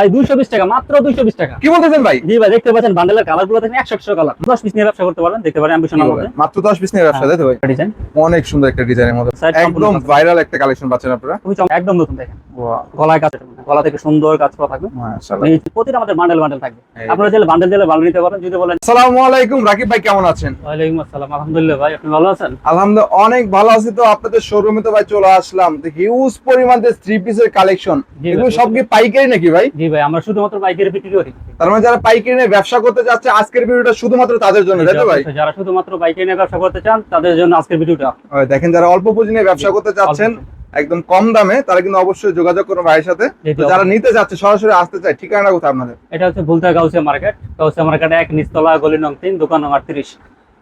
ভাই 220 টাকা, মাত্র 220 টাকা। কি বলতেছেন ভাই? জি ভাই, দেখতে পাচ্ছেন বান্ডেলের কালারগুলো দেখেন 100 কালার। 10 পিস নিয়ে ব্যবসা করতে পারেন, দেখতে পারেন অ্যাম্বিশনের মধ্যে। মাত্র 10 পিস নিয়ে ব্যবসা, তাই তো ভাই? ডিজাইন অনেক সুন্দর একটা ডিজাইনের মধ্যে, একদম ভাইরাল একটা কালেকশন পাচ্ছেন আপনারা। একদম নতুন দেখেন। ওয়াও, গলায় কাজ, গলা থেকে সুন্দর কাজ করা থাকবে। মাশাআল্লাহ। এই প্রতিটা আমাদের বান্ডেল বান্ডেল থাকবে। আপনারা চাইলে বান্ডেল নিতে পারেন। যদি বলেন আসসালামু আলাইকুম রাকিব ভাই, কেমন আছেন? ওয়ালাইকুম আসসালাম, আলহামদুলিল্লাহ ভাই, আপনি ভালো আছেন? আলহামদুলিল্লাহ অনেক ভালো আছি। তো আপনাদের শোরুমে তো ভাই চলে আসলাম, তো হিউজ পরিমাণে থ্রি পিসের কালেকশন। এগুলো সব কি পাইকারি নাকি ভাই? জি ভাই, আমরা শুধুমাত্র পাইকারি বিক্রি করি। তার মানে যারা পাইকারি নিয়ে ব্যবসা করতে যাচ্ছে, আজকের ভিডিওটা শুধুমাত্র তাদের জন্য, তাই তো ভাই? যারা শুধুমাত্র পাইকারি নিয়ে ব্যবসা করতে চান তাদের জন্য আজকের ভিডিওটা। দেখেন, যারা অল্প পুঁজি নিয়ে ব্যবসা করতে চাচ্ছেন একদম কম দামে, তারা কিন্তু অবশ্যই যোগাযোগ করুন ভাইয়ের সাথে। তো যারা নিতে যাচ্ছে, সরাসরি আসতে চায়, ঠিকানা কোথায় আপনাদের? এটা হচ্ছে ভুলতা গাউসিয়া মার্কেট, গাউসিয়া মার্কেট 1 নিচতলা, গলি নং 3, দোকান নং 38।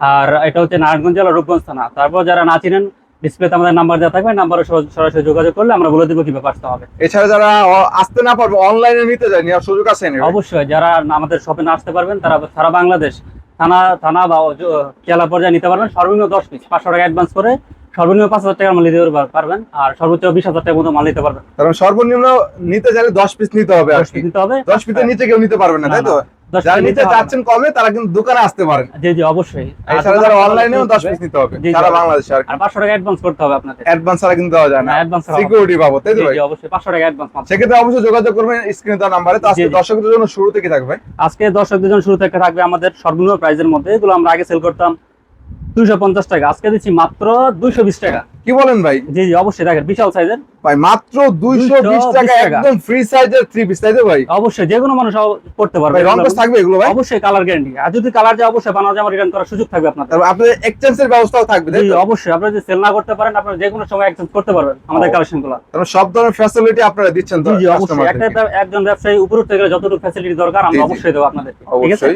আর এটা হচ্ছে নারায়ণগঞ্জ জেলা, রূপগঞ্জ থানা। তারপর যারা না চিনেন, ডিসপ্লেতে আমাদের নাম্বার দেওয়া থাকবে, নাম্বারে সরাসরি যোগাযোগ করলে আমরা বলে দেবো কিভাবে আসতে হবে। এছাড়া যারা আসতে না পারবে, অনলাইনে নিতে যায়, নেওয়ার সুযোগ আছে? অবশ্যই, যারা আমাদের শপে না আসতে পারবেন তারা সারা বাংলাদেশ থানা বা জেলা পর্যায়ে নিতে পারবেন। সর্বনিম্ন 10 পিস 500 টাকা অ্যাডভান্স করে সর্বনিম্ন 5000 টাকার মাল নিতে পারবেন, আর সর্বোচ্চ 20,000 টাকার মতো মাল নিতে পারবেন। কারণ সর্বনিম্ন নিতে চাইলে 10 পিস নিতে হবে, 10 পিসের নিচে কেউ নিতে পারবে না, তাই তো? যারা নিতে চাচ্ছেন কমে, তারা কিন্তু দোকানে আসতে পারেন। জি জি, অবশ্যই। এছাড়া যারা অনলাইনেও 10 পিস নিতে হবে সারা বাংলাদেশে। আর 500 টাকা অ্যাডভান্স করতে হবে আপনাদের। অ্যাডভান্স ছাড়া কিন্তু দেওয়া যায় না, সিকিউরিটি বাবদ, তাই তো ভাই? জি অবশ্যই, 500 টাকা অ্যাডভান্স। সেক্ষেত্রে অবশ্যই যোগাযোগ করবেন স্ক্রিনে দেওয়া নাম্বারে। তো আজকে দর্শকদের জন্য শুরু থেকে থাকবে, আজকে দর্শকদের জন্য শুরু থেকে থাকবে আমাদের সর্বনিম্ন প্রাইসের মধ্যে। এগুলো আমরা আগে সেল করতাম 250 টাকা, আজকে দিচ্ছি মাত্র 220 টাকা। কি বলেন ভাই? জি জি অবশ্যই, দেখেন বিশাল সাইজের ভাই, মাত্র 220 টাকা, একদম ফ্রি সাইজের থ্রি পিস, তাই তো ভাই? অবশ্যই, যে কোনো মানুষ পড়তে পারবে। রং কস থাকবে এগুলো ভাই? অবশ্যই কালার গ্যারান্টি, আর যদি কালার যায় অবশ্যই বানানো জামা রিটার্ন করার সুযোগ থাকবে আপনাদের। আপনাদের এক্সচেঞ্জের ব্যবস্থাও থাকবে, তাই জি তো? অবশ্যই, আপনারা যদি সেল না করতে পারেন, আপনারা যে কোনো সময় এক্সচেঞ্জ করতে পারবেন আমাদের কালেকশনগুলো। তাহলে সব ধরনের ফ্যাসিলিটি আপনারা দিচ্ছেন তো? জি জি অবশ্যই, একজন ব্যবসায়ী উপর থেকে যতটুকু ফ্যাসিলিটি দরকার আমরা অবশ্যই দেব আপনাদের। ঠিক আছে?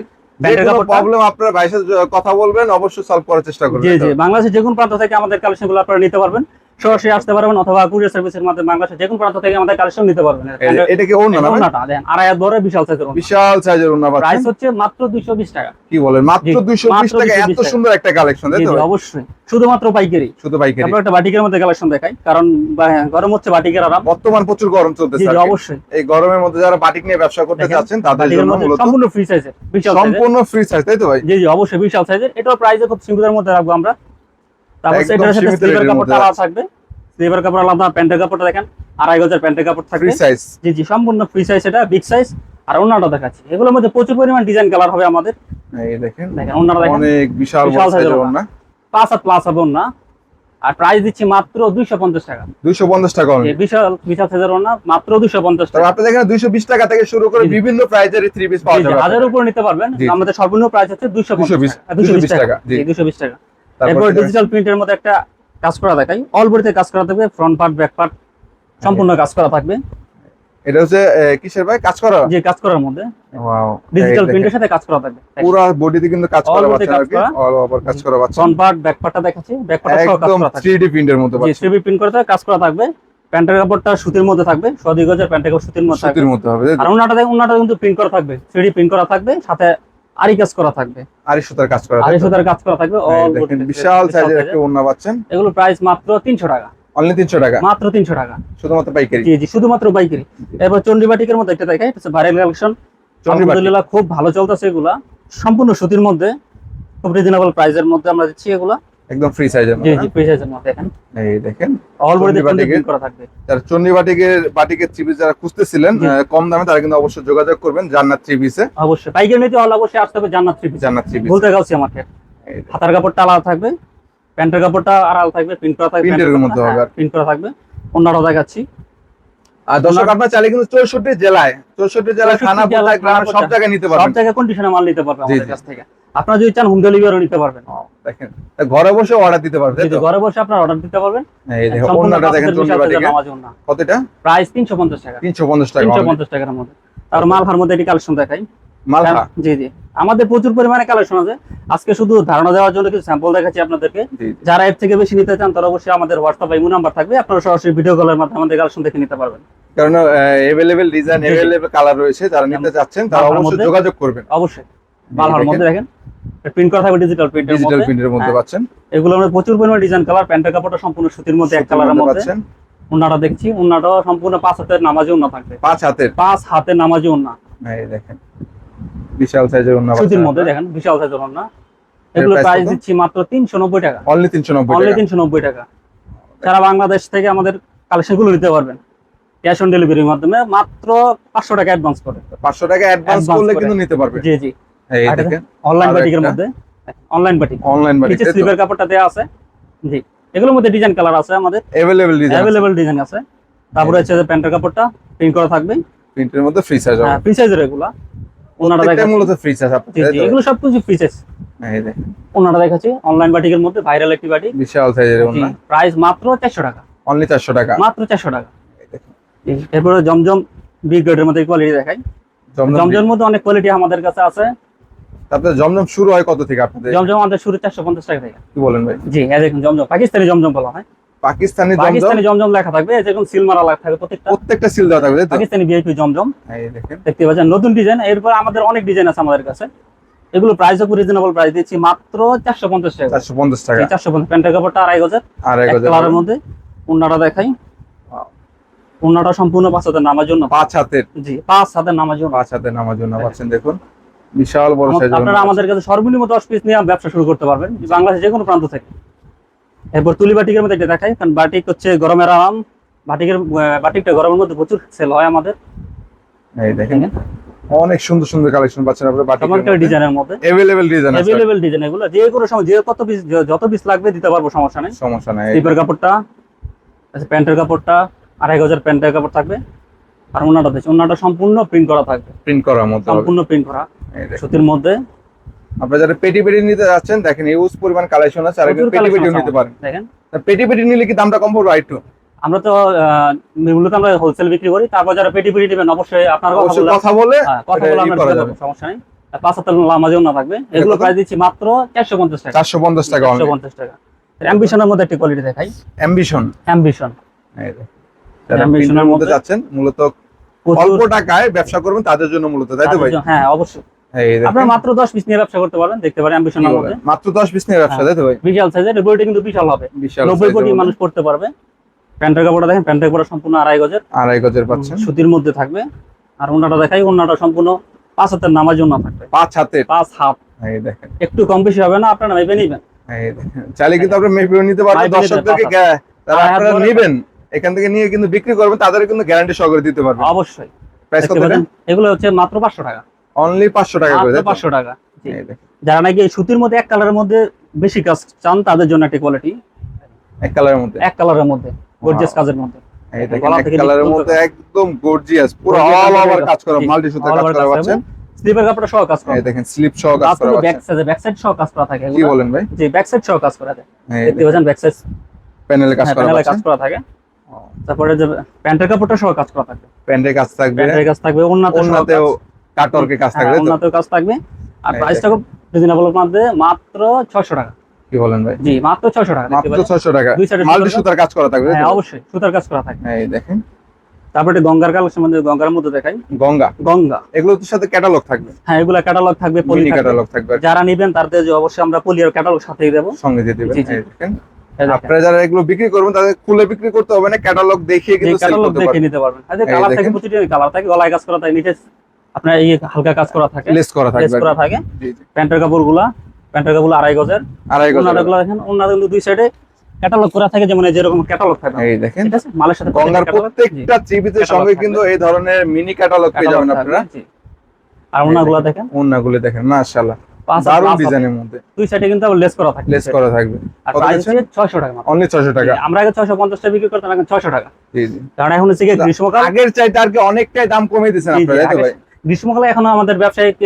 প্রবলেম আপনারা ভাইয়ের সাথে কথা বলবেন, অবশ্যই সলভ করার চেষ্টা করবেন। জি জি, বাংলাদেশের যে কোনো প্রান্ত থেকে আমাদের কালেকশনগুলো আপনারা নিতে পারবেন, সরাসরি আসতে পারবেন, অথবা কুরিয়ার সার্ভিসের মাধ্যমে বাংলাদেশের যে কোনো প্রান্ত থেকে আমাদের কালেকশন নিতে পারবেন। এটা কি ওন্না না? ওন্নাটা দেন, আড়াই হাত বড় বিশাল সাইজের ওন্না। বিশাল সাইজের ওন্না পাচ্ছেন। প্রাইস হচ্ছে মাত্র 220 টাকা। কি বলেন, মাত্র 220 টাকা? এত সুন্দর একটা কালেকশন, তাই তো? জি অবশ্যই, শুধুমাত্র পাইকারি। শুধু পাইকারি। আমরা একটা বাটিকের মধ্যে কালেকশন দেখাই, কারণ গরম হচ্ছে, বাটিকের আরাম। বর্তমান প্রচুর গরম চলতেছে। জি অবশ্যই, এই গরমের মধ্যে যারা বাটিক নিয়ে ব্যবসা করতে যাচ্ছেন তাদের জন্য মূলত সম্পূর্ণ ফ্রি সাইজের, বিশাল সম্পূর্ণ ফ্রি সাইজ, তাই তো ভাই? জি জি অবশ্যই, বিশাল সাইজের। এটাও প্রাইসে খুব সিম্পলের মধ্যে রাখবো আমরা। তারপর এটার সাথে স্লিপার কাপড়টা আলাদা থাকবে, স্লিপার কাপড় আলাদা। প্যান্টের কাপড়টা দেখেন 2.5 গজের প্যান্টের কাপড় থাকবে, ফ্রি সাইজ। জি জি, সম্পূর্ণ ফ্রি সাইজ, এটা বিগ সাইজ। আর ওন্নাটা দেখাচ্ছি, এগুলোর মধ্যে প্রচুর পরিমাণ ডিজাইন কালার হবে আমাদের। এই দেখেন, দেখেন ওন্নাটা দেখেন, অনেক বিশাল সাইজের ওন্না, 5 হাত প্লাস হবে ওন্না। আর প্রাইস দিচ্ছি মাত্র 250 টাকা। 250 টাকা এই বিশাল সাইজের ওন্না মাত্র 250 টাকা। আপনি দেখেন 220 টাকা থেকে শুরু করে বিভিন্ন প্রাইজের থ্রি পিস পাওয়া যাবে। হাজারের উপর নিতে পারবেন। আমাদের সর্বনিম্ন প্রাইস হচ্ছে 220 টাকা। জি 220 টাকা। এরপর ডিজিটাল প্রিন্টের মধ্যে একটা কাজ করা দেখাই, অল বডিতে কাজ করা থাকবে, ফ্রন্ট পার্ট ব্যাক পার্ট সম্পূর্ণ কাজ করা থাকবে। এটা হচ্ছে কিসের ভাই কাজ করা? যে কাজ করার মধ্যে ওয়াও, ডিজিটাল প্রিন্টের সাথে কাজ করা থাকবে, পুরো বডিতে কিন্তু কাজ করা আছে আর কি, অল ওভার কাজ করা আছে। ফ্রন্ট পার্ট ব্যাক পার্টটা দেখাচ্ছি, ব্যাক পার্টটা সহ কাজ করা থাকবে, 3D প্রিন্টের মতো জি 3D প্রিন্ট করে কাজ করা থাকবে। প্যান্টের কাপড়টা সুতির মধ্যে থাকবে, 2 গজের প্যান্টের কাপড় সুতির মধ্যে হবে। আর ওন্নাটা কিন্তু প্রিন্ট করা থাকবে, 3D প্রিন্ট করা থাকবে, সাথে আরি কাজ করা থাকবে, আরি সুতার কাজ করা থাকবে, আরি সুতার কাজ করা থাকবে। অল দেখেন বিশাল সাইজের একটা ওন্না পাচ্ছেন। এগুলো প্রাইস মাত্র 300 টাকা। অনলি 300 টাকা? মাত্র 300 টাকা, শুধুমাত্র পাইকারি। জি জি, শুধুমাত্র পাইকারি। এরপর চন্ডী বাটিকের মধ্যে একটা দেখাই, এটা ভাইরাল কালেকশন, আলহামদুলিল্লাহ খুব ভালো চলতেছে। এগুলা সম্পূর্ণ সুতির মধ্যে, খুব রিজনেবল প্রাইসের মধ্যে আমরা দিচ্ছি এগুলা, একদম ফ্রি সাইজের মধ্যে। জি জি, ফ্রি সাইজের মধ্যে। দেখেন এই দেখেন, অল বডিতে প্রিন্ট করা থাকবে। যারা চন্ডী বাটিকের থ্রি পিস যারা খুঁজতেছিলেন কম দামে, তারা কিন্তু অবশ্যই যোগাযোগ করবেন জান্নাত থ্রি পিসে। অবশ্যই পাইকারি নিতে হলে অবশ্যই আসতে হবে জান্নাত থ্রি পিস। জান্নাত থ্রি পিস বলতে গাউসিয়া মার্কেট। হাতার কাপড়টা আলাদা থাকবে, প্যান্টের কাপড়টা আলাদা থাকবে, প্রিন্ট করা থাকবে, প্রিন্টের মধ্যে হবে, প্রিন্ট করা থাকবে। ওন্নাটা দেখাচ্ছি। আর দর্শক আপনারা চাইলে কিন্তু 64 জেলায় থানা পর্যায়ে গ্রামে সব জায়গায় নিতে পারবেন, সব জায়গায় কন্ডিশনে মাল নিতে পারবেন আমাদের কাছ থেকে। আপনারা যদি চান হোম ডেলিভারিও নিতে পারবেন। দেখেন ঘরে বসে অর্ডার দিতে পারবেন, তাই তো? ঘরে বসে আপনারা অর্ডার দিতে পারবেন। এই দেখেন ওন্নাটা দেখেন, চন্ডী বাটিকের কতটা? প্রাইস 350 টাকা। 350 টাকা, 350 টাকার মধ্যে। আর মালহার মধ্যে এটি কালেকশন দেখাই, মালহা। জি জি, আমাদের প্রচুর পরিমাণে কালেকশন আছে। আজকে শুধু ধারণা দেওয়ার জন্য কিছু স্যাম্পল দেখাচ্ছি আপনাদেরকে। যারা এর থেকে বেশি নিতে চান তারা অবশ্যই আমাদের হোয়াটসঅ্যাপ ইমো নাম্বার থাকবে, আপনারা সরাসরি ভিডিও কলের মাধ্যমে আমাদের কালেকশন দেখে নিতে পারবেন। কারণ अवेलेबल ডিজাইন, अवेलेबल কালার রয়েছে, যারা নিতে যাচ্ছেন তারা অবশ্যই যোগাযোগ করবেন। অবশ্যই মালহার মধ্যে দেখেন প্রিন্ট করা থাকবে, ডিজিটাল প্রিন্টের মধ্যে পাচ্ছেন। এগুলোর মধ্যে প্রচুর পরিমাণে ডিজাইন কালার, প্যান্টের কাপড়টা সম্পূর্ণ সুতির মধ্যে এক কালারের মধ্যে। ওন্নাটা দেখছি, ওন্নাটা সম্পূর্ণ 5 হাতের নামাজি ওন্না থাকবে। 5 হাতের 5 হাতের নামাজি ওন্না। এই দেখেন বিশাল সাইজের ওন্না সুতির মধ্যে দেখেন বিশাল সাইজের ওন্না। এগুলো প্রাইস দিচ্ছি মাত্র 390 টাকা। অনলি 390 অনলি টাকা। 390 টাকা। সারা বাংলাদেশ থেকে আমাদের কালেকশনগুলো নিতে পারবেন ক্যাশ অন ডেলিভারির মাধ্যমে, মাত্র 500 টাকা অ্যাডভান্স করে। 500 টাকা অ্যাডভান্স করলে কিন্তু নিতে পারবে। জি জি। এই দেখেন অনলাইন বাটিকের মধ্যে, অনলাইন বাটিক, অনলাইন বাটিক নিচে স্লিপের কাপড়টা দেয়া আছে। জি, এগুলোর মধ্যে ডিজাইন কালার আছে আমাদের, अवेलेबल ডিজাইন আছে। তারপরে হচ্ছে যে প্যান্টের কাপড়টা প্রিন্ট করা থাকবে, প্রিন্টের মধ্যে ফ্রি সাইজ হবে। হ্যাঁ ফ্রি সাইজের এগুলা। ওনাটা এটা দেখাচ্ছি মূলত ফ্রি সাইজ আপনি। জি জি, এগুলো সবকিছু ফ্রি সাইজ। এই দেখেন ওনাটা দেখাচ্ছি অনলাইন বাটিকের মধ্যে ভাইরাল একটি বাটিক, বিশাল সাইজের ওন্না। প্রাইস মাত্র 400 টাকা। অনলি 400 টাকা। মাত্র 400 টাকা। এই দেখেন জি, এরপরে জমজম বি গ্রেডের মধ্যে কোয়ালিটি দেখাই। জমজমের মধ্যে অনেক কোয়ালিটি আমাদের কাছে আছে। তারপরে জমজম শুরু হয় কত থেকে আপনাদের? জমজম আমাদের শুরু 450 টাকা থেকে। কি বলেন ভাই? জি, এই দেখুন জমজম, পাকিস্তানি জমজম বলা হয়। পাকিস্তানি জমজম লেখা থাকবে, যেরকম সিল মারা লেখা থাকবে প্রত্যেকটা সিল দেওয়া থাকবে, তাই তো? পাকিস্তানি ভিআইপি জমজম। এই দেখেন দেখতে পাচ্ছেন নতুন ডিজাইন। এরপর আমাদের অনেক ডিজাইন আছে আমাদের কাছে, এগুলো প্রাইসও খুব রিজনেবল প্রাইস দিচ্ছি মাত্র 450 টাকা। 450 টাকা। 450। প্যান্টের কাপড়টা 2500, আড়াই গজের কালারের মধ্যে। ওন্নাটা দেখাই, ওন্নাটা সম্পূর্ণ 5 হাতের নামার জন্য। 5 হাতের। জি, 5 হাতের নামার জন্য। 5 হাতের নামার জন্য পাচ্ছেন, দেখুন বিশাল বড় সাইজের। আপনারা আমাদের কাছে সর্বনিম্ন 10 পিস নিয়ে ব্যবসা শুরু করতে পারবেন বাংলাদেশের যে কোনো প্রান্ত থেকে। এরপর তুলি বাটিকের মধ্যে এটা দেখাই, কারণ বাটিক হচ্ছে গরমের আরাম। বাটিকটা গরমের মধ্যে প্রচুর সেল হয় আমাদের। এই দেখেন অনেক সুন্দর সুন্দর কালেকশন পাচ্ছেন আপনারা বাটিকের চমৎকার ডিজাইনের মধ্যে। अवेलेबल ডিজাইন আছে। अवेलेबल ডিজাইন এগুলো যে কোনো সময় যে কত পিস যত পিস লাগবে দিতে পারবো, সমস্যা নেই। সমস্যা নাই। স্লিপের কাপড়টা, আচ্ছা প্যান্টের কাপড়টা 2500 প্যান্টের কাপড় থাকবে। আর ওন্নাটা দেখছি, ওন্নাটা সম্পূর্ণ প্রিন্ট করা থাকবে, প্রিন্ট করার মতো হবে। সম্পূর্ণ প্রিন্ট করা এই দেখেন সুতির মধ্যে। আপনারা যারা পেটি পেটি নিতে যাচ্ছেন দেখেন ইউজ পরিমাণ কালেকশন আছে, আর প্রচুর পেটি পেটিও collection নিতে আছে পারেন। দেখেন। পেটি পেটি নিলে কি দামটা কম পড়বে একটু? আমরা তো মূলত আমরা হোলসেল বিক্রি করি। তারপর যারা পেটি পেটি নেবেন অবশ্যই আপনার কথা বলে কথা বলে আমরা করা দিতে যাবে। পারবো, সমস্যা নেই। 5 হাতের নামাজেও না থাকবে। এগুলো প্রাইস দিচ্ছি মাত্র 450 টাকা। 450 টাকা অনলি। 450 টাকা। অ্যাম্বিশনের মধ্যে একটা কোয়ালিটি দেখাই, অ্যাম্বিশন। অ্যাম্বিশন। এই দেখেন যারা Ambition প্রিন্টের এর মধ্যে মধ্যে যাচ্ছেন মূলত প্রচুর- অল্প টাকায় ব্যবসা করবেন তাদের জন্য মূলত, তাই তো ভাই? হ্যাঁ অবশ্যই। এই দেখেন আপনারা মাত্র 10 পিস নিয়ে ব্যবসা করতে পারবেন, দেখতে পারেন অ্যাম্বিশনের মধ্যে। মাত্র 10 পিস নিয়ে ব্যবসা, তাই তো ভাই? বিশাল সাইজের, বইটা কিন্তু বিশাল হবে। বিশাল 90 size কোটি এর মানুষ পড়তে পারবে। প্যান্টের কাপড়টা দেখেন, প্যান্টের কাপড় সম্পূর্ণ 2.5 গজের, আড়াই গজের পাচ্ছেন। সুতির মধ্যে থাকবে। আর ওন্নাটা দেখাই, ওন্নাটা সম্পূর্ণ 5 হাতের নামার জন্য থাকবে। 5 হাতের। 5 হাত, এই দেখেন একটু কম বেশি হবে না, আপনারা মেপে নিবেন। এই দেখেন চাইলে কিন্তু আপনারা মেপেও নিতে পারবেন। মেপে নিতে দর্শকদেরকে পারবেন। তারা হ্যাঁ, আপনারা বলে- নেবেন এখান থেকে নিয়ে কিন্তু বিক্রি করবেন, তাদের কিন্তু গ্যারান্টি সহকারে দিতে পারবেন। অবশ্যই। প্রাইস দেখতে কত পাচ্ছেন, এগুলো হচ্ছে মাত্র 500 টাকা। অনলি 500 টাকা করে, মাত্র তাই তো? 500 টাকা। জি। এই দেখেন যারা নাকি এই সুতির মধ্যে এক কালারের মধ্যে বেশি কাজ চান, তাদের জন্য একটা কোয়ালিটি, এক কালারের মধ্যে। এক কালারের মধ্যে গর্জিয়াস কাজের মধ্যে। এই দেখেন গলা এক থেকে কালারের নিচ মধ্যে পর্যন্ত একদম গর্জিয়াস, পুরো Gorgeous অল কাজের ওভার কাজ করা, জি, মাল্টি সুতার all কাজ over করা কাজ পাচ্ছেন। স্লিপের কাপড়টা সহ কাজ করা। এই দেখেন স্লিপ সহ কাজ করা ব্যাক পাচ্ছেন। সাইডে, ব্যাক সাইড সহ কাজ করা থাকে কি এগুলো। বলেন ভাই? জি, ব্যাক সাইড সহ কাজ করা থাকে। এই দেখতে পাচ্ছেন ব্যাক সাইড প্যানেলে কাজ করা প্যানেলে কাজ পাচ্ছেন। করা থাকে। তারপরে যে প্যান্টের কাপড়টা সহ কাজ করা থাকে, প্যান্টের কাজ থাকবে, প্যান্টের কাজ থাকবে, ওন্নাতেও কাটওয়ার্কের কাজ থাকবে, তাই তো? ওন্নাতেও কাজ থাকবে। আর এই প্রাইসটা খুব রিজনেবল মধ্যে, মাত্র 600 টাকা। কি বলেন ভাই? জি, মাত্র 600 টাকা। দেখতে মাত্র পাচ্ছেন 600 টাকা। দুই সাইডে মাল্টি সুতার কাজ করা থাকবে, তাই হ্যাঁ তো? অবশ্যই সুতার কাজ করা থাকে। এই দেখেন তারপরে এটা গঙ্গার কালেকশন মধ্যে, গঙ্গার মধ্যে দেখাই, গঙ্গা। গঙ্গা। এগুলোর সাথে ক্যাটালগ থাকবে, হ্যাঁ এগুলা ক্যাটালগ থাকবে, পলি মিনি থাকবে। ক্যাটালগ থাকবে, যারা নেবেন তাদের যে অবশ্যই আমরা পলি আর ক্যাটালগ সাথেই দেবো। সঙ্গে দিয়ে দিবেন। জি, জি। এই দেখেন এই দেখেন, আপনারা যারা এগুলো বিক্রি করবেন তাদের খুলে বিক্রি করতে হবে না, ক্যাটালগ দেখিয়ে কিন্তু সেল ক্যাটালগ করতে দেখে পারবেন। নিতে পারবেন। আর যে এই কালার থাকে, দেখেন। প্রতিটা কালার থাকে, গলায় কাজ করা থাকে, নিচে আপনার এই হালকা কাজ করা থাকে, লেস করা লেস থাকবে। করা থাকে। জি জি। প্যান্টের কাপড়গুলো 2.5 গজের। আড়াই গজ। ওন্নাগুলো দেখেন, ওন্না কিন্তু দুই সাইডে ক্যাটালগ করা থাকে, যেমন এই যেরকম ক্যাটালগ থাকে। এই দেখেন ঠিক আছে, মালের সাথে গঙ্গার প্রত্যেকটা catalog, প্রত্যেকটা চিবিতের catalog সঙ্গে থাকবে। কিন্তু এই ধরনের মিনি ক্যাটালগ পেয়ে catalog যাবেন থাকবে, আপনারা। জি। আর ওন্নাগুলো দেখেন, ওন্নাগুলো দেখেন মাশাআল্লাহ, 5 দারুণ ডিজাইনের মধ্যে দুই সাইডে কিন্তু আবার লেস করা থাকে। লেস করা থাকবে। আর কত প্রাইস দিচ্ছেন? হচ্ছে 600 টাকা মাত্র। অনলি 600 টাকা। আমরা আগে 650 টাকা বিক্রি করতাম, এখন 600 টাকা। জি জি। কারণ এখন হচ্ছে গিয়ে গ্রীষ্মকাল। আগের চাইতে আর কি অনেকটাই দাম কমিয়ে দিয়েছেন জি, জি, আপনারা, তাই তো আগে ভাই? গ্রীষ্মকালে এখন আমাদের ব্যবসায়িক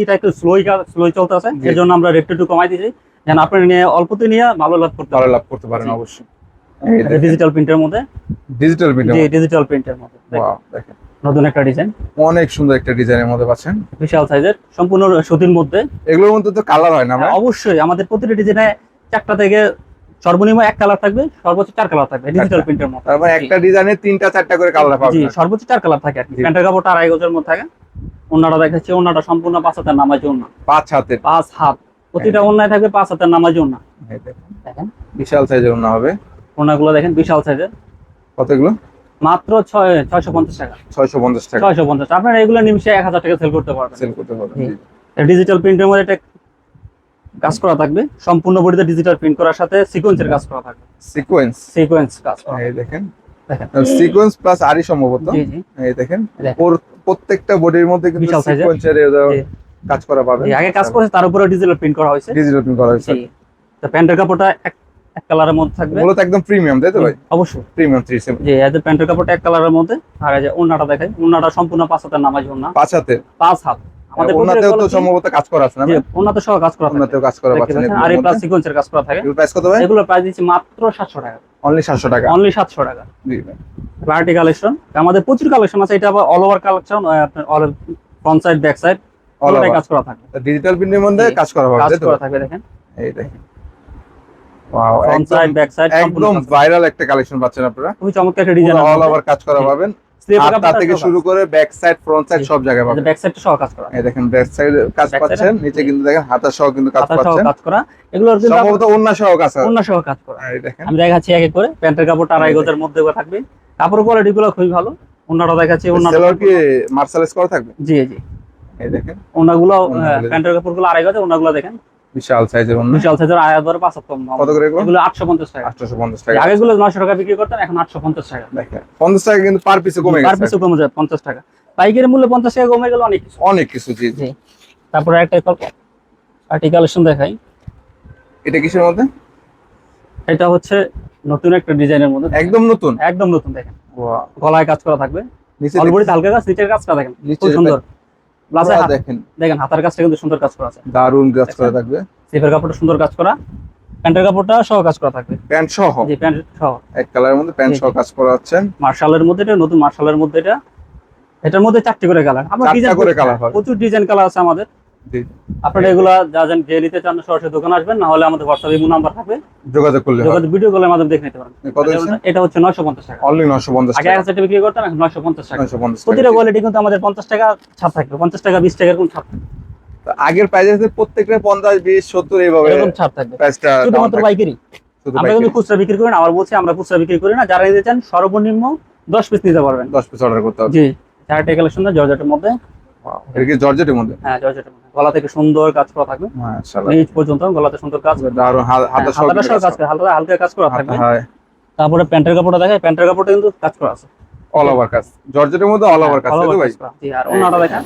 এটা একটু স্লোই চলতেছে, জি। এর জন্য আমরা রেটটা একটু কমাই দিয়েছি, যেন আপনি নিয়ে অল্পতে নিয়ে ভালো লাভ করতে ভালো পারেন। লাভ করতে পারেন জি। অবশ্যই। এই দেখেন ডিজিটাল প্রিন্টের মধ্যে, ডিজিটাল প্রিন্ট। জি ডিজিটাল প্রিন্টের মধ্যে দেখেন, ওয়াও দেখেন নতুন একটা ডিজাইন, অনেক সুন্দর একটা ডিজাইনের মধ্যে পাচ্ছেন। বিশাল সাইজের, সম্পূর্ণ সুতির মধ্যে। এগুলোর মধ্যে তো কালার হয় না ভাই? হ্যাঁ, অবশ্যই আমাদের প্রতিটা ডিজাইনে 4টা থেকে সর্বনিম্ন 1 কালার থাকবে, সর্বোচ্চ 4 কালার থাকবে ডিজিটাল প্রিন্টের মধ্যে। তার মানে একটা ডিজাইনে 3টা 4টা করে কালার জি, পাবেন। সর্বোচ্চ 4 কালার থাকে আর কি। জি। প্যান্টের কাপড়টা 2.5 গজের মধ্যে থাকে। ওন্নাটা দেখাচ্ছি, ওন্নাটা সম্পূর্ণ 5 হাতের নামাজি ওন্না, 5 হাতের। 5 হাত, প্রতিটা ওন্নায় থাকবে 5 হাতের নামাজি ওন্না। এই দেখেন দেখেন বিশাল সাইজের ওন্না হবে। ওন্নাগুলো দেখেন বিশাল সাইজের। কত এগুলো? মাত্র 650 টাকা। 650 টাকা 650, আপনারা এগুলো নিমিশে 1000 টাকা সেল করতে পারবেন। সেল করতে পারবেন। জি। ডিজিটাল প্রিন্টের মধ্যে এটা কাজ করা থাকবে, সম্পূর্ণ বডিতে ডিজিটাল প্রিন্ট করার সাথে সিকোয়েন্সের কাজ করা থাকবে। সিকোয়েন্স কাজ করা। এই দেখেন, দেখেন সিকোয়েন্স প্লাস আরই সম্ভবত। জি জি এই দেখেন, দেখেন। ওর প্রত্যেকটা বডির মধ্যে কিন্তু বিশাল size এর। সিকোয়েন্সের জি। কাজ করা পাবেন। জি, আগে কাজ করেছে তার উপরে ডিজিটাল প্রিন্ট করা হয়েছে। ডিজিটাল প্রিন্ট করা হয়েছে। জি। তো প্যান্টের কাপড়টা এক কালারের মধ্যে থাকবে। মূলত একদম প্রিমিয়াম, তাই তো ভাই? অবশ্যই প্রিমিয়াম 37। জি, এই যে প্যান্টের কাপড়টা এক কালারের মধ্যে, আর এই যে ওন্নাটা দেখেন, ওন্নাটা সম্পূর্ণ 5 হাতের নামাজ ওন্না। 5 হাতে। 5 হাত। আমাদের ওন্নাতেও তো সম্ভবত কাজ করা আছে না জি, ভাই? ওন্নাতে সহ কাজ করা থাকে। ওন্নাতেও কাজ করা দেখতে পাচ্ছেন। পাচ্ছেন, আর এই প্লাস সিকোয়েন্সের কাজ করা থাকে। এগুলোর প্রাইস কত ভাই? এগুলোর প্রাইস দিচ্ছি মাত্র 700 টাকা। অনলি 700 টাকা। অনলি 700 টাকা। জি ভাই। পার্টি কালেকশন আমাদের প্রচুর কালেকশন আছে, এটা আবার অল ওভার কালেকশন, আপনার all front side back side All অলটাই over। কাজ করা থাকে। ডিজিটাল প্রিন্টের মধ্যে জি। কাজ করা হবে, কাজ তাই তো? করা থাকবে দেখেন, এই দেখেন। Wow, front side back side একদম ভাইরাল একটা কালেকশন পাচ্ছেন আপনারা। খুবই চমৎকার একটা ডিজাইন। অল ওভার কাজ করা পাবেন। হাতটা থেকে শুরু করে ব্যাক সাইড ফ্রন্ট সাইড সব জায়গায় পাবেন। ব্যাক সাইডটা সহ কাজ করা। এই দেখেন ব্যাক সাইডে কাজ Back side পাচ্ছেন, নিচে কিন্তু দেখেন হাতা সহ কিন্তু কাজ হাতা সহ পাচ্ছেন। কাজ করা, এগুলোর কিন্তু সম্ভবত ওন্না সহ কাজ আছে। ওন্না সহ কাজ করা। এই দেখেন। আমি দেখাচ্ছি এক এক করে। প্যান্টের কাপড়টা 2.5 গজের মধ্যে থাকবে, কাপড় কোয়ালিটি গুলো খুবই ভালো। ওন্নাটা দেখাচ্ছি, ওন্নাটা সেলর কি মার্শালাইজ করা থাকবে? জি জি। এই দেখেন ওন্নাগুলো ওন্নাগুলো প্যান্টের কাপড়গুলো 2.5 গজের, ওন্নাগুলো দেখেন বিশাল সাইজের ওন্না। বিশাল সাইজের, আয়াত ধরে 5 কম। কত করে এগুলো? এগুলো 850 টাকা। 850 টাকা। আগেগুলো 900 টাকা বিক্রি করতেন, এখন 850 টাকা। দেখেন 50 টাকা কিন্তু পার পিসে কমে পার গেছে। পিসে কমে যায় 50 টাকা। পাইকারি মূল্য 50 টাকা কমে গেল অনেক কিছু। অনেক কিছু। জি জি। জি। তারপরে একটা পার্টি কালেকশন দেখাই। এটা কিসের মধ্যে? এটা হচ্ছে নতুন একটা ডিজাইনের মধ্যে, একদম নতুন। একদম নতুন। দেখেন ওয়াও, গলায় কাজ করা থাকবে, নিচে অলরেডি হালকা কাজ, নিচের কাজটা দেখেন খুব সুন্দর। প্লাস দেখেন দেখেন হাতার কাজটা কিন্তু সুন্দর কাজ করা আছে, দারুন কাজ করা থাকবে। স্লিপের কাপড়টা সুন্দর কাজ করা, প্যান্টের কাপড়টা সহ কাজ করা থাকবে। প্যান্ট সহ? জি, প্যান্ট সহ এক কালারের মধ্যে প্যান্ট সহ কাজ করা আছেন। মার্শালের মধ্যে, এটা নতুন মার্শালের মধ্যে, এটার মধ্যে 4টি করে কালার। আমরা ডিজাইন করে কালার হবে। প্রচুর ডিজাইন কালার আছে আমাদের। জি। আপনারা এগুলা যা জান যে নিতে চান সরাসরি দোকানে আসবেন, না হলে আমাদের হোয়াটসঅ্যাপ ইমো নাম্বার থাকবে, যোগাযোগ করলে হবে। যোগাযোগ ভিডিও কলের মাধ্যমে দেখে নিতে পারেন। কত দিচ্ছেন? এটা হচ্ছে 950 টাকা। অনলি 950 আগে টাকা। 1000 টাকা বিক্রি করতাম, এখন 950 টাকা। 950 প্রতিটা টাকা। কোয়ালিটি কিন্তু আমাদের 50 টাকা ছাড় থাকবে, 50 টাকা 20 টাকা এরকম ছাড় থাকবে। তো আগের প্রাইসে প্রত্যেকটা 50 20 70 এইভাবে এরকম ছাড় থাকবে, প্রাইসটা শুধুমাত্র পাইকারি। আমরা কিন্তু খুচরা বিক্রি করি না, আবার বলছি আমরা খুচরা বিক্রি করি না। যারা নিতে চান সর্বনিম্ন 10 পিস নিতে পারবেন। 10 পিস অর্ডার করতে হবে। জি, চারটে কালেকশন জর্জেটের মধ্যে। ওয়াও, এটা কি জর্জেটের মধ্যে? হ্যাঁ, জর্জেটের মধ্যে। গলা থেকে সুন্দর কাজ করা থাকবে, মাশাআল্লাহ। নিচ পর্যন্ত গলাতে সুন্দর কাজ। দারুন হাতা সহ হাতাটা সহ কাজ করে, হালকা হালকা কাজ করা থাকবে। হয়। তারপরে প্যান্টের কাপড়টা দেখেন, প্যান্টের কাপড়টা কিন্তু কাজ করা আছে অল ওভার কাজ। জর্জেটের মধ্যে অল ওভার কাজ, তাই তো ভাই? জি, আর ওন্নাটা দেখেন,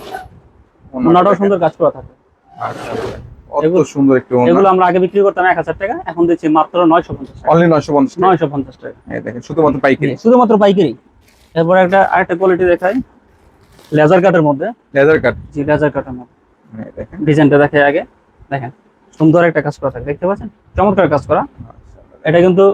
ওন্নাটাও সুন্দর কাজ করা থাকে। মাশাআল্লাহ, কত সুন্দর একটু ওন্না। এগুলো আমরা আগে বিক্রি করতাম 1000 টাকা, এখন দিচ্ছি মাত্র 950 টাকা। অনলি 950 টাকা। 950 টাকা। এই দেখেন শুধুমাত্র পাইকারি। শুধুমাত্র পাইকারি। এরপর আরেকটা কোয়ালিটি দেখাই, লেজার কাটের মধ্যে। লেদার কাট। জি, লেজার কাটের মধ্যে। এই দেখেন ডিজাইনটা দেখে আগে দেখেন, সুন্দর একটা কাজ করা থাকে, দেখতে পাচ্ছেন চমৎকার কাজ করা। এটা কিন্তু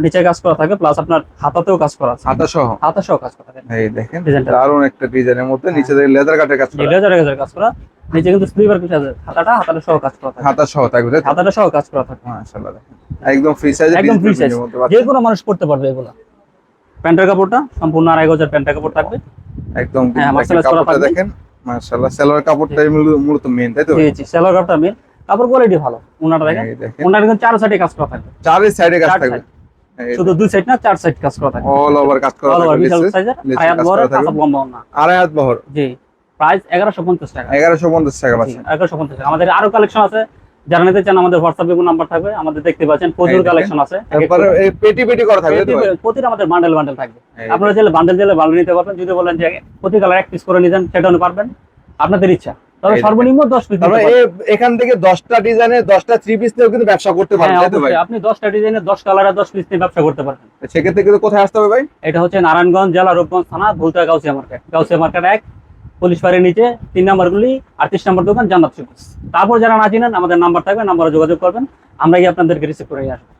নিচে কাজ করা থাকে, প্লাস আপনার হাতাতেও কাজ করা আছে, হাতা সহ। হাতা সহ কাজ করা থাকে। এই দেখেন ডিজাইনটা দারুন একটা ডিজাইনের মধ্যে নিচে থেকে লেদার কাটের কাজ করা। লেজার কাজ করা, নিচে কিন্তু স্লিভার কিছু আছে, হাতাটা সহ কাজ করা থাকে, হাতা সহ থাকবে, তাই তো? হাতাটা সহ কাজ করা থাকে। মাশাআল্লাহ, দেখেন একদম ফ্রি সাইজে, একদম ফ্রি সাইজ, যে কোনো মানুষ পড়তে পারবে এগুলা। প্যান্টের কাপড়টা সম্পূর্ণ 2.5 গজের প্যান্টের কাপড় থাকবে, একদম। হ্যাঁ, মার্শালাইজ করা কাপড়টা থাকবে। দেখেন মাশাআল্লাহ, সেলোয়ার কাপড়টাই মূলত মেইন, তাই তো? জি জি, সেলোয়ার কাপড়টা মেন, কাপড় কোয়ালিটি ভালো। ওনাটা দেখেন, এই দেখেন ওনাটা কিন্তু 4 সাইডে কাজ করা থাকবে, চারি সাইডে কাজ 4 থাকবে। সাইড, শুধু 2 সাইড না 4 সাইড কাজ করা থাকবে। অল ওভার কাজ করা অল ওভার থাকবে। বিশাল সাইজের, নিচে আয়াত কাজ বড়, করা থাকবে। কাঁচা লম্বা না। আড়াই হাত বহর। জি, প্রাইস 1150 টাকা। 1150 টাকা জি, পাচ্ছেন। 1150 টাকা। আমাদের আরো কালেকশন আছে, যারা নিতে চান আমাদের হোয়াটসঅ্যাপে কোনো নাম্বার থাকবে, আমাদের দেখতে পাচ্ছেন প্রচুর এই দেখেন। কালেকশন আছে। তারপরে এই পেটি পেটি করা থাকবে, তাই তো ভাই? প্রতিটা আমাদের বান্ডেল বান্ডেল থাকবে। এই আপনারা চাইলে বান্ডেল নিতে পারবেন, যদি বলেন যে প্রতি কালার এক পিস করে নিতেন সেটাও পারবেন, আপনাদের ইচ্ছা। তবে এই সর্বনিম্ন 10 পিস তারপরে এখান থেকে 10টা ডিজাইনে 10টা 3 পিস নিয়েও কিন্তু ব্যবসা করতে পারেন, তাই তো ভাই? আপনি 10টা ডিজাইনের 10 কালারের 10 পিস নিয়ে ব্যবসা করতে পারবেন। সেক্ষেত্রে কিন্তু কোথায় আসতে হবে ভাই? এটা হচ্ছে নারায়ণগঞ্জ জেলা, রূপগঞ্জ থানা, Bhulta Gausia market. Gausia market 1, police ফাঁড়ির নিচে 3 নম্বর গুলি, 38 নম্বর দোকান, জান্নাত সুইটস। তারপর যারা না চিনেন আমাদের নাম্বার থাকবে, নাম্বারে যোগাযোগ করবেন, আমরা গিয়ে আপনাদেরকে রিসিভ করে নিয়ে আসবো।